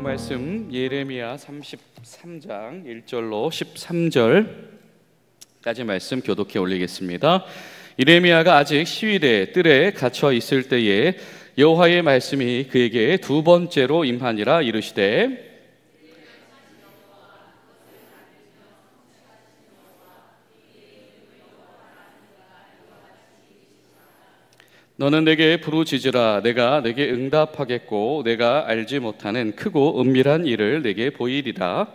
말씀 예레미야 33장 1절로 13절까지 말씀 교독해 올리겠습니다. 예레미야가 아직 시위대 뜰에 갇혀 있을 때에 여호와의 말씀이 그에게 두 번째로 임하니라. 이르시되 너는 내게 부르짖으라. 내가 내게 응답하겠고 내가 알지 못하는 크고 은밀한 일을 내게 보이리라.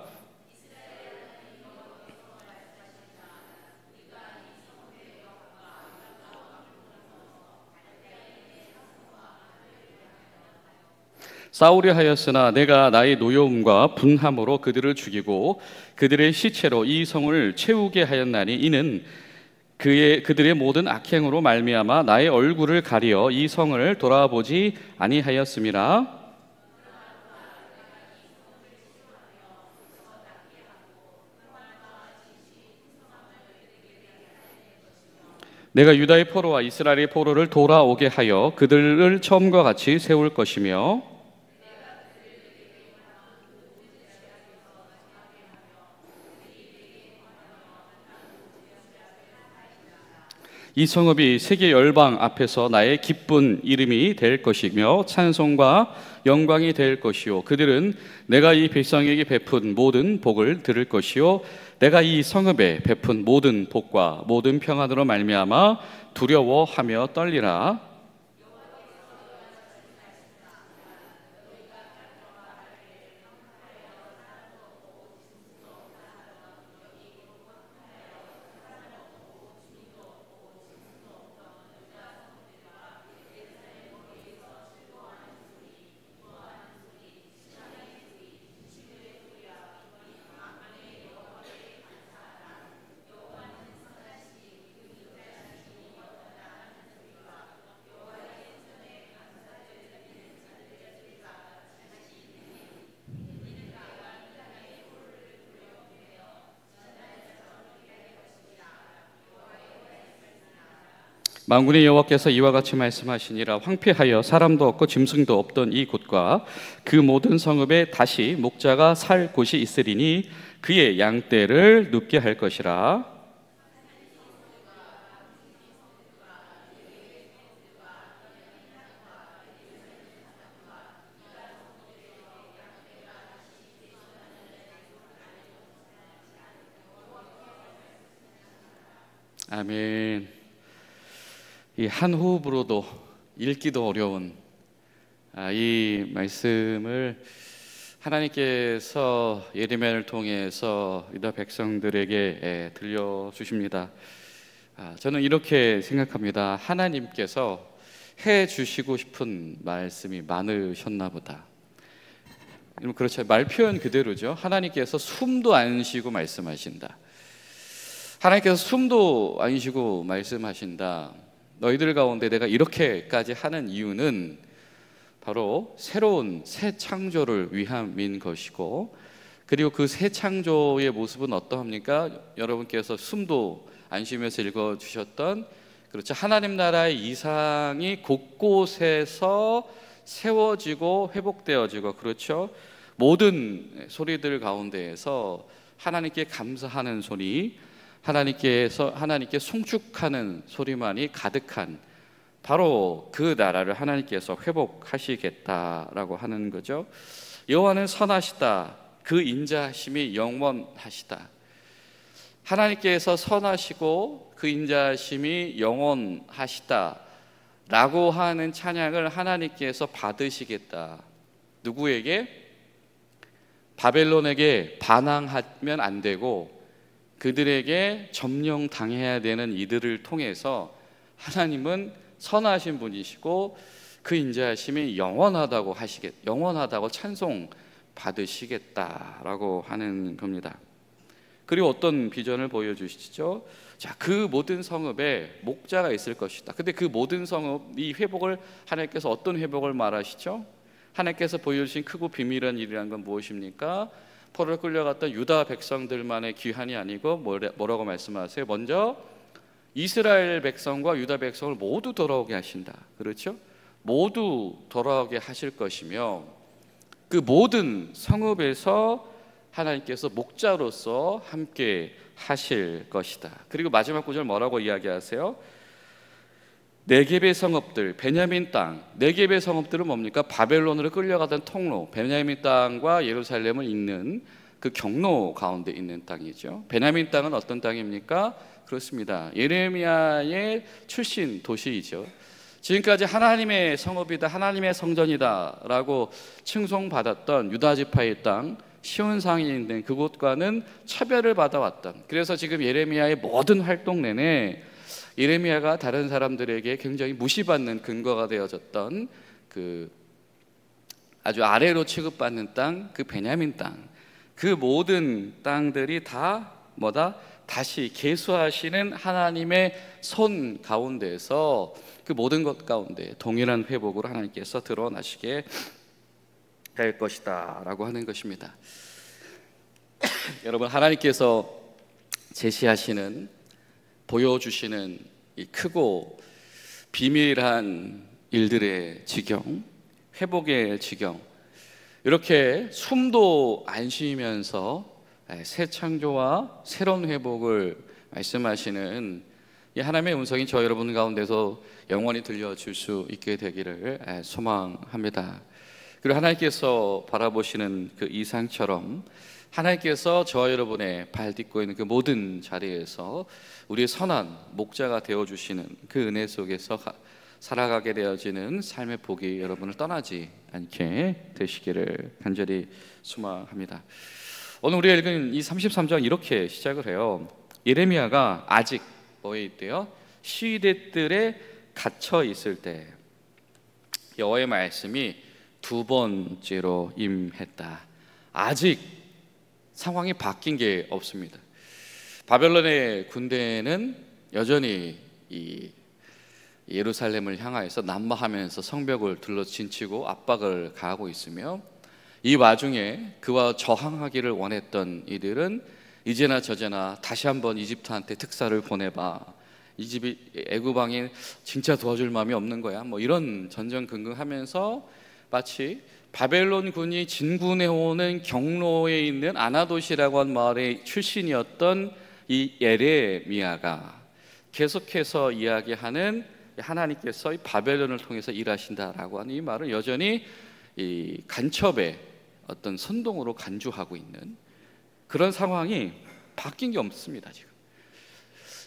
싸우려 하였으나 내가 나의 노여움과 분함으로 그들을 죽이고 그들의 시체로 이 성을 채우게 하였나니 이는 그들의 모든 악행으로 말미암아 나의 얼굴을 가리어 이 성을 돌아보지 아니하였음이라. 내가 유다의 포로와 이스라엘의 포로를 돌아오게 하여 그들을 처음과 같이 세울 것이며 이 성읍이 세계 열방 앞에서 나의 기쁜 이름이 될 것이며 찬송과 영광이 될 것이요 그들은 내가 이 백성에게 베푼 모든 복을 들을 것이요 내가 이 성읍에 베푼 모든 복과 모든 평안으로 말미암아 두려워하며 떨리라. 만군의 여호와께서 이와 같이 말씀하시니라. 황폐하여 사람도 없고 짐승도 없던 이 곳과 그 모든 성읍에 다시 목자가 살 곳이 있으리니 그의 양떼를 눕게 할 것이라. 아멘. 이 한 호흡으로도 읽기도 어려운 이 말씀을 하나님께서 예레미야를 통해서 유다 백성들에게 들려주십니다. 저는 이렇게 생각합니다. 하나님께서 해주시고 싶은 말씀이 많으셨나 보다. 그렇죠. 말 표현 그대로죠. 하나님께서 숨도 안 쉬고 말씀하신다. 하나님께서 숨도 안 쉬고 말씀하신다. 너희들 가운데 내가 이렇게까지 하는 이유는 바로 새로운 새 창조를 위함인 것이고, 그리고 그 새 창조의 모습은 어떠합니까? 여러분께서 숨도 안 쉬면서 읽어주셨던, 그렇죠, 하나님 나라의 이상이 곳곳에서 세워지고 회복되어지고, 그렇죠, 모든 소리들 가운데에서 하나님께 감사하는 소리, 하나님께 송축하는 소리만이 가득한 바로 그 나라를 하나님께서 회복하시겠다라고 하는 거죠. 여호와는 선하시다. 그 인자하심이 영원하시다. 하나님께서 선하시고 그 인자하심이 영원하시다라고 하는 찬양을 하나님께서 받으시겠다. 누구에게? 바벨론에게 반항하면 안 되고 그들에게 점령당해야 되는 이들을 통해서 하나님은 선하신 분이시고 그 인자하심이 영원하다고 찬송 받으시겠다라고 하는 겁니다. 그리고 어떤 비전을 보여주시죠? 자, 그 모든 성읍에 목자가 있을 것이다. 근데 그 모든 성읍, 이 회복을 하나님께서 어떤 회복을 말하시죠? 하나님께서 보여주신 크고 비밀한 일이란 건 무엇입니까? 포로로 끌려갔던 유다 백성들만의 귀환이 아니고 뭐라고 말씀하세요? 먼저 이스라엘 백성과 유다 백성을 모두 돌아오게 하신다. 그렇죠? 모두 돌아오게 하실 것이며, 그 모든 성읍에서 하나님께서 목자로서 함께 하실 것이다. 그리고 마지막 구절 뭐라고 이야기하세요? 네겝의 성읍들, 베냐민 땅. 네겝의 성읍들은 뭡니까? 바벨론으로 끌려가던 통로, 베냐민 땅과 예루살렘을 잇는 그 경로 가운데 있는 땅이죠. 베냐민 땅은 어떤 땅입니까? 그렇습니다. 예레미야의 출신 도시이죠. 지금까지 하나님의 성읍이다, 하나님의 성전이다 라고 칭송받았던 유다 지파의 땅 시온상에 있는 그곳과는 차별을 받아왔던, 그래서 지금 예레미야의 모든 활동 내내 예레미야가 다른 사람들에게 굉장히 무시받는 근거가 되어졌던 그 아주 아래로 취급받는 땅, 그 베냐민 땅, 그 모든 땅들이 다 뭐다? 다시 계수하시는 하나님의 손 가운데서 그 모든 것 가운데 동일한 회복으로 하나님께서 드러나시게 될 것이다 라고 하는 것입니다. 여러분, 하나님께서 제시하시는, 보여주시는 이 크고 비밀한 일들의 지경, 회복의 지경, 이렇게 숨도 안 쉬면서 새 창조와 새로운 회복을 말씀하시는 이 하나님의 음성이 저 여러분 가운데서 영원히 들려줄 수 있게 되기를 소망합니다. 그리고 하나님께서 바라보시는 그 이상처럼 하나님께서 저 여러분의 발 딛고 있는 그 모든 자리에서 우리의 선한 목자가 되어주시는 그 은혜 속에서 살아가게 되어지는 삶의 복이 여러분을 떠나지 않게 되시기를 간절히 소망합니다. 오늘 우리가 읽은 이 33장 이렇게 시작을 해요. 예레미야가 아직 뭐에 있대요? 시대들에 갇혀 있을 때 여호와의 말씀이 두 번째로 임했다. 아직 상황이 바뀐 게 없습니다. 바벨론의 군대는 여전히 이 예루살렘을 향하여서 난무하면서 성벽을 둘러 진치고 압박을 가하고 있으며, 이 와중에 그와 저항하기를 원했던 이들은 이제나 저제나 다시 한번 이집트한테 특사를 보내봐, 애굽 왕이 진짜 도와줄 마음이 없는 거야, 뭐 이런 전전긍긍하면서 마치 바벨론 군이 진군해오는 경로에 있는 아나돗이라고 하는 마을의 출신이었던 이 예레미야가 계속해서 이야기하는 하나님께서 이 바벨론을 통해서 일하신다라고 하는 이 말은 여전히 이 간첩의 어떤 선동으로 간주하고 있는 그런 상황이 바뀐 게 없습니다. 지금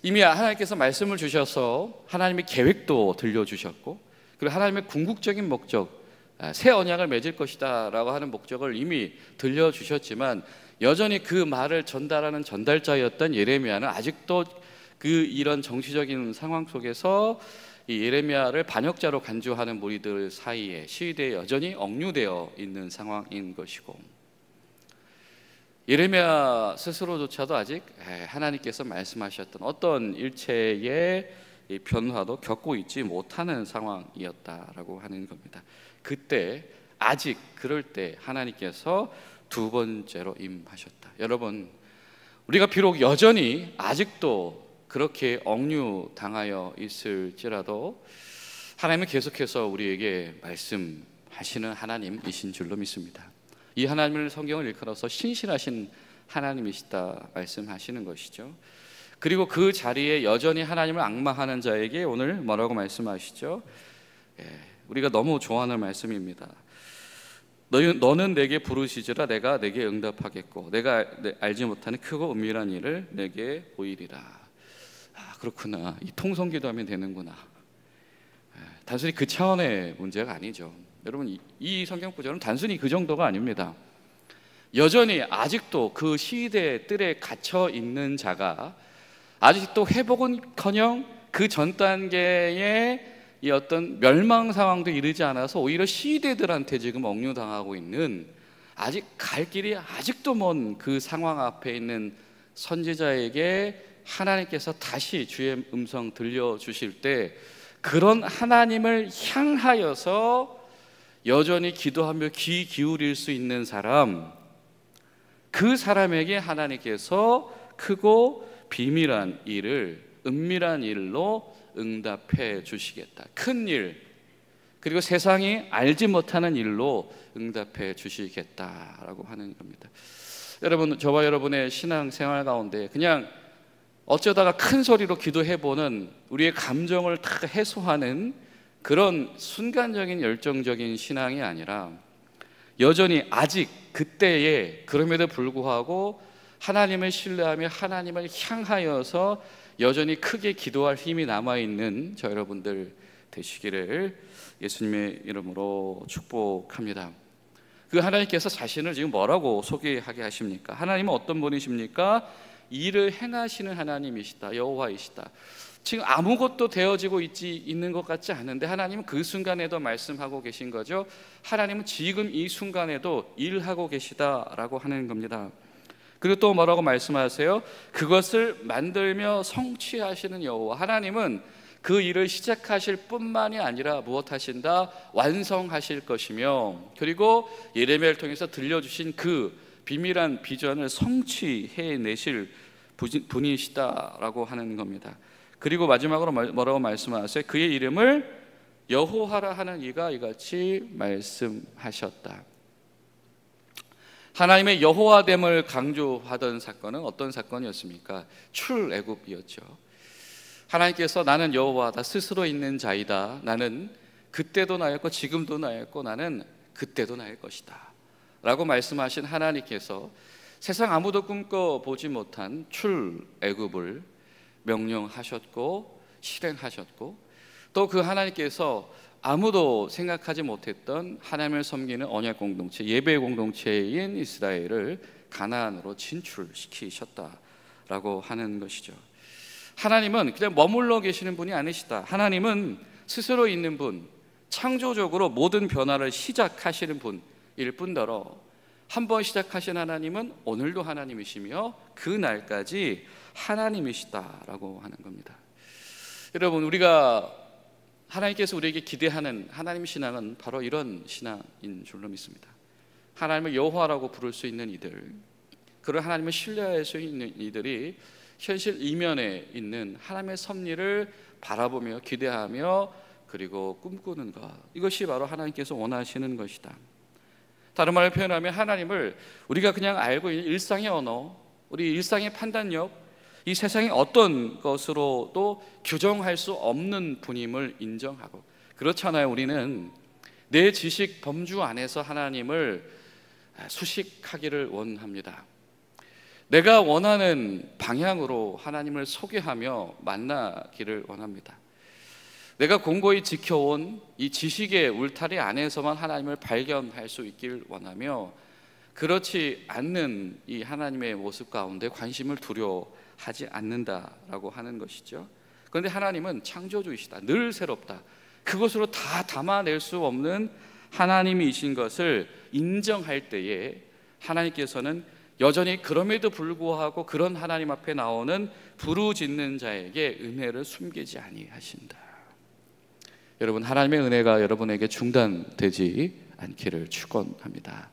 이미 하나님께서 말씀을 주셔서 하나님의 계획도 들려주셨고, 그리고 하나님의 궁극적인 목적, 새 언약을 맺을 것이다 라고 하는 목적을 이미 들려주셨지만, 여전히 그 말을 전달하는 전달자였던 예레미야는 아직도 그 이런 정치적인 상황 속에서 이 예레미야를 반역자로 간주하는 무리들 사이에 시위대에 여전히 억류되어 있는 상황인 것이고, 예레미야 스스로조차도 아직 하나님께서 말씀하셨던 어떤 일체의 변화도 겪고 있지 못하는 상황이었다라고 하는 겁니다. 그때 아직 그럴 때 하나님께서 두 번째로 임하셨다. 여러분, 우리가 비록 여전히 아직도 그렇게 억류당하여 있을지라도 하나님은 계속해서 우리에게 말씀하시는 하나님이신 줄로 믿습니다. 이 하나님을 성경을 일컬어서 신실하신 하나님이시다 말씀하시는 것이죠. 그리고 그 자리에 여전히 하나님을 앙망하는 자에게 오늘 뭐라고 말씀하시죠? 우리가 너무 좋아하는 말씀입니다. 너는 내게 부르시지라 내가 내게 응답하겠고 내가 알지 못하는 크고 은밀한 일을 내게 보이리라. 그렇구나, 이 통성기도하면 되는구나. 단순히 그 차원의 문제가 아니죠. 여러분, 이 성경 구절은 단순히 그 정도가 아닙니다. 여전히 아직도 그 시대의 뜰에 갇혀 있는 자가 아직도 회복은커녕 그 전 단계의 이 어떤 멸망 상황도 이르지 않아서 오히려 시대들한테 지금 억류당하고 있는, 아직 갈 길이 아직도 먼 그 상황 앞에 있는 선지자에게 하나님께서 다시 주의 음성 들려주실 때, 그런 하나님을 향하여서 여전히 기도하며 귀 기울일 수 있는 사람, 그 사람에게 하나님께서 크고 비밀한 일을 은밀한 일로 응답해 주시겠다. 큰 일, 그리고 세상이 알지 못하는 일로 응답해 주시겠다라고 하는 겁니다. 여러분, 저와 여러분의 신앙생활 가운데 그냥 어쩌다가 큰 소리로 기도해보는 우리의 감정을 다 해소하는 그런 순간적인 열정적인 신앙이 아니라 여전히 아직 그때에 그럼에도 불구하고 하나님을 신뢰하며 하나님을 향하여서 여전히 크게 기도할 힘이 남아있는 저 여러분들 되시기를 예수님의 이름으로 축복합니다. 그 하나님께서 자신을 지금 뭐라고 소개하게 하십니까? 하나님은 어떤 분이십니까? 일을 행하시는 하나님이시다, 여호와이시다. 지금 아무것도 되어지고 있는 것 같지 않은데 하나님은 그 순간에도 말씀하고 계신 거죠. 하나님은 지금 이 순간에도 일하고 계시다라고 하는 겁니다. 그리고 또 뭐라고 말씀하세요? 그것을 만들며 성취하시는 여호와. 하나님은 그 일을 시작하실 뿐만이 아니라 무엇 하신다? 완성하실 것이며, 그리고 예레미야를 통해서 들려주신 그 비밀한 비전을 성취해내실 분이시다라고 하는 겁니다. 그리고 마지막으로 뭐라고 말씀하세요? 그의 이름을 여호와라 하는 이가 이같이 말씀하셨다. 하나님의 여호와됨을 강조하던 사건은 어떤 사건이었습니까? 출애굽이었죠. 하나님께서 나는 여호와다, 스스로 있는 자이다, 나는 그때도 나였고 지금도 나였고 나는 그때도 나일 것이다 라고 말씀하신 하나님께서 세상 아무도 꿈꿔보지 못한 출애굽을 명령하셨고 실행하셨고, 또 그 하나님께서 아무도 생각하지 못했던 하나님을 섬기는 언약 공동체, 예배 공동체인 이스라엘을 가나안으로 진출시키셨다라고 하는 것이죠. 하나님은 그냥 머물러 계시는 분이 아니시다. 하나님은 스스로 있는 분, 창조적으로 모든 변화를 시작하시는 분일 뿐더러 한 번 시작하신 하나님은 오늘도 하나님이시며 그 날까지 하나님이시다라고 하는 겁니다. 여러분, 우리가 하나님께서 우리에게 기대하는 하나님 신앙은 바로 이런 신앙인 줄로 믿습니다. 하나님을 여호와라고 부를 수 있는 이들, 그런 하나님을 신뢰할 수 있는 이들이 현실 이면에 있는 하나님의 섭리를 바라보며 기대하며 그리고 꿈꾸는 것, 이것이 바로 하나님께서 원하시는 것이다. 다른 말로 표현하면 하나님을 우리가 그냥 알고 있는 일상의 언어, 우리 일상의 판단력, 이 세상의 어떤 것으로도 규정할 수 없는 분임을 인정하고, 그렇잖아요. 우리는 내 지식 범주 안에서 하나님을 수식하기를 원합니다. 내가 원하는 방향으로 하나님을 소개하며 만나기를 원합니다. 내가 공고히 지켜온 이 지식의 울타리 안에서만 하나님을 발견할 수 있기를 원하며, 그렇지 않는 이 하나님의 모습 가운데 관심을 두려워하지 않는다라고 하는 것이죠. 그런데 하나님은 창조주이시다, 늘 새롭다, 그것으로 다 담아낼 수 없는 하나님이신 것을 인정할 때에 하나님께서는 여전히 그럼에도 불구하고 그런 하나님 앞에 나오는 부르짖는 자에게 은혜를 숨기지 아니하신다. 여러분, 하나님의 은혜가 여러분에게 중단되지 않기를 축원합니다.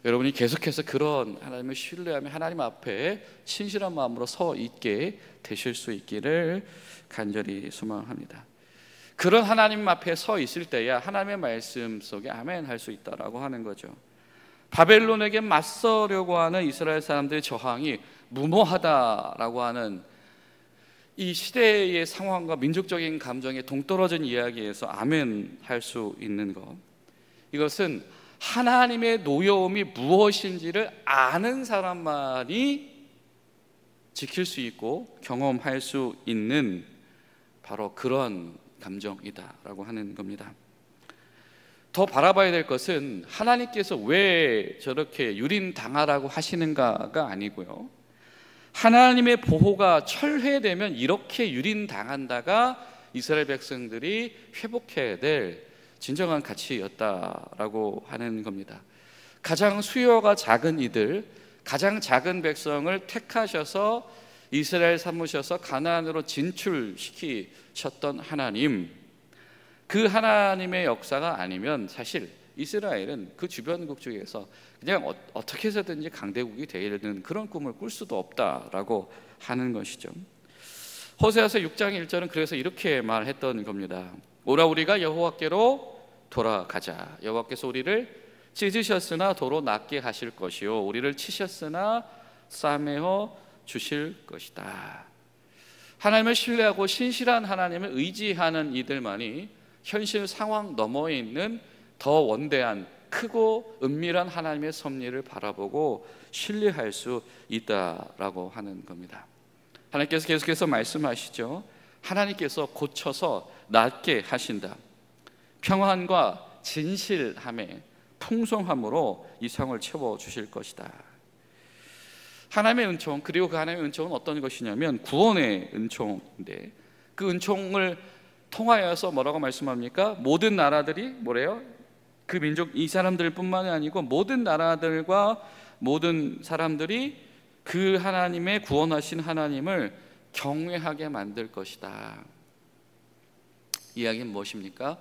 여러분이 계속해서 그런 하나님을 신뢰하며 하나님 앞에 신실한 마음으로 서 있게 되실 수 있기를 간절히 소망합니다. 그런 하나님 앞에 서 있을 때야 하나님의 말씀 속에 아멘 할 수 있다라고 하는 거죠. 바벨론에게 맞서려고 하는 이스라엘 사람들의 저항이 무모하다라고 하는 이 시대의 상황과 민족적인 감정에 동떨어진 이야기에서 아멘 할 수 있는 것, 이것은 하나님의 노여움이 무엇인지를 아는 사람만이 지킬 수 있고 경험할 수 있는 바로 그런 감정이다라고 하는 겁니다. 더 바라봐야 될 것은 하나님께서 왜 저렇게 유린당하라고 하시는가가 아니고요, 하나님의 보호가 철회되면 이렇게 유린당한다가 이스라엘 백성들이 회복해야 될 진정한 가치였다라고 하는 겁니다. 가장 수요가 작은 이들, 가장 작은 백성을 택하셔서 이스라엘 삼으셔서 가나안으로 진출시키셨던 하나님, 그 하나님의 역사가 아니면 사실 이스라엘은 그 주변국 중에서 그냥 어떻게 해서든지 강대국이 되는 그런 꿈을 꿀 수도 없다라고 하는 것이죠. 호세아서 6장 1절은 그래서 이렇게 말했던 겁니다. 오라 우리가 여호와께로 돌아가자. 여호와께서 우리를 찢으셨으나 도로 낫게 하실 것이요 우리를 치셨으나 싸매어 주실 것이다. 하나님을 신뢰하고 신실한 하나님을 의지하는 이들만이 현실 상황 너머에 있는 더 원대한 크고 은밀한 하나님의 섭리를 바라보고 신뢰할 수 있다라고 하는 겁니다. 하나님께서 계속해서 말씀하시죠. 하나님께서 고쳐서 낫게 하신다. 평안과 진실함에 풍성함으로 이 성을 채워주실 것이다. 하나님의 은총, 그리고 그 하나님의 은총은 어떤 것이냐면 구원의 은총인데, 그 은총을 통하여서 뭐라고 말씀합니까? 모든 나라들이 뭐래요? 그 민족, 이 사람들 뿐만이 아니고 모든 나라들과 모든 사람들이 그 하나님의 구원하신 하나님을 경외하게 만들 것이다. 이야기는 무엇입니까?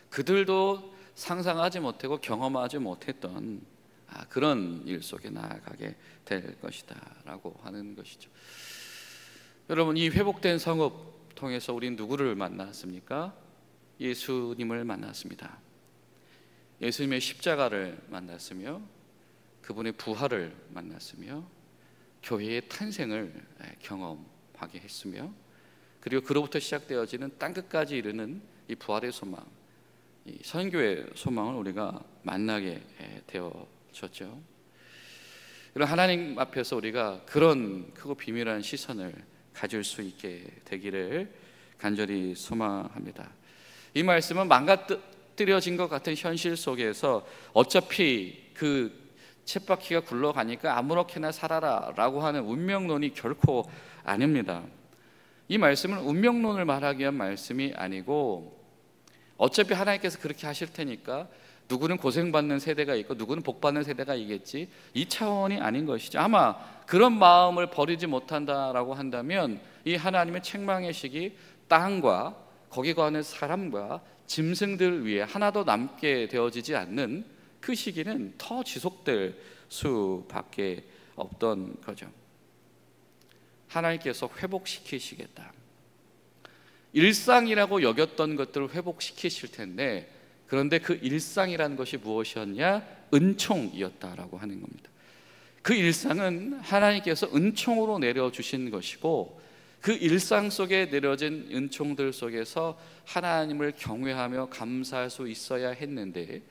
그들도 상상하지 못하고 경험하지 못했던 그런 일 속에 나아가게 될 것이다 라고 하는 것이죠. 여러분, 이 회복된 성읍 통해서 우린 누구를 만났습니까? 예수님을 만났습니다. 예수님의 십자가를 만났으며 그분의 부활을 만났으며 교회의 탄생을 경험하게 했으며, 그리고 그로부터 시작되어지는 땅끝까지 이르는 이 부활의 소망, 이 선교의 소망을 우리가 만나게 되어졌죠. 이런 하나님 앞에서 우리가 그런 크고 비밀한 시선을 가질 수 있게 되기를 간절히 소망합니다. 이 말씀은 망가뜨려진 것 같은 현실 속에서 어차피 그 쳇바퀴가 굴러가니까 아무렇게나 살아라 라고 하는 운명론이 결코 아닙니다. 이 말씀은 운명론을 말하기 위한 말씀이 아니고, 어차피 하나님께서 그렇게 하실 테니까 누구는 고생받는 세대가 있고 누구는 복받는 세대가 있겠지, 이 차원이 아닌 것이죠. 아마 그런 마음을 버리지 못한다라고 한다면 이 하나님의 책망의 시기, 땅과 거기 거하는 사람과 짐승들 위에 하나도 남게 되어지지 않는 그 시기는 더 지속될 수밖에 없던 거죠. 하나님께서 회복시키시겠다. 일상이라고 여겼던 것들을 회복시키실 텐데, 그런데 그 일상이라는 것이 무엇이었냐? 은총이었다라고 하는 겁니다. 그 일상은 하나님께서 은총으로 내려주신 것이고, 그 일상 속에 내려진 은총들 속에서 하나님을 경외하며 감사할 수 있어야 했는데,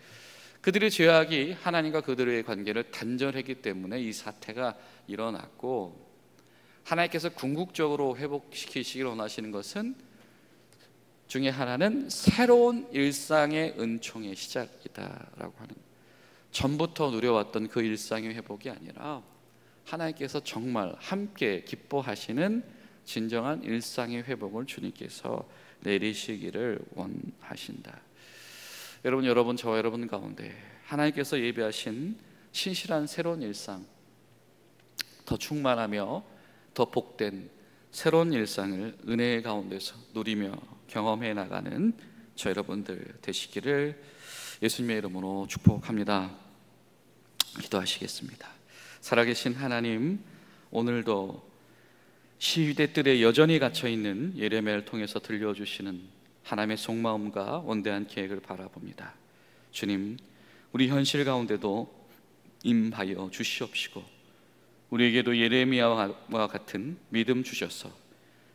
그들의 죄악이 하나님과 그들의 관계를 단절했기 때문에 이 사태가 일어났고, 하나님께서 궁극적으로 회복시키시기를 원하시는 것은 중에 하나는 새로운 일상의 은총의 시작이다라고 하는, 전부터 누려왔던 그 일상의 회복이 아니라 하나님께서 정말 함께 기뻐하시는 진정한 일상의 회복을 주님께서 내리시기를 원하신다. 여러분, 저와 여러분 가운데 하나님께서 예비하신 신실한 새로운 일상, 더 충만하며 더 복된 새로운 일상을 은혜의 가운데서 누리며 경험해 나가는 저 여러분들 되시기를 예수님의 이름으로 축복합니다. 기도하시겠습니다. 살아계신 하나님, 오늘도 시위대 뜰에 여전히 갇혀있는 예레미야를 통해서 들려주시는 하나님의 속마음과 원대한 계획을 바라봅니다. 주님, 우리 현실 가운데도 임하여 주시옵시고, 우리에게도 예레미야와 같은 믿음 주셔서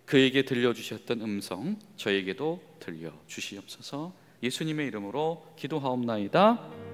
그에게 들려주셨던 음성 저에게도 들려주시옵소서. 예수님의 이름으로 기도하옵나이다.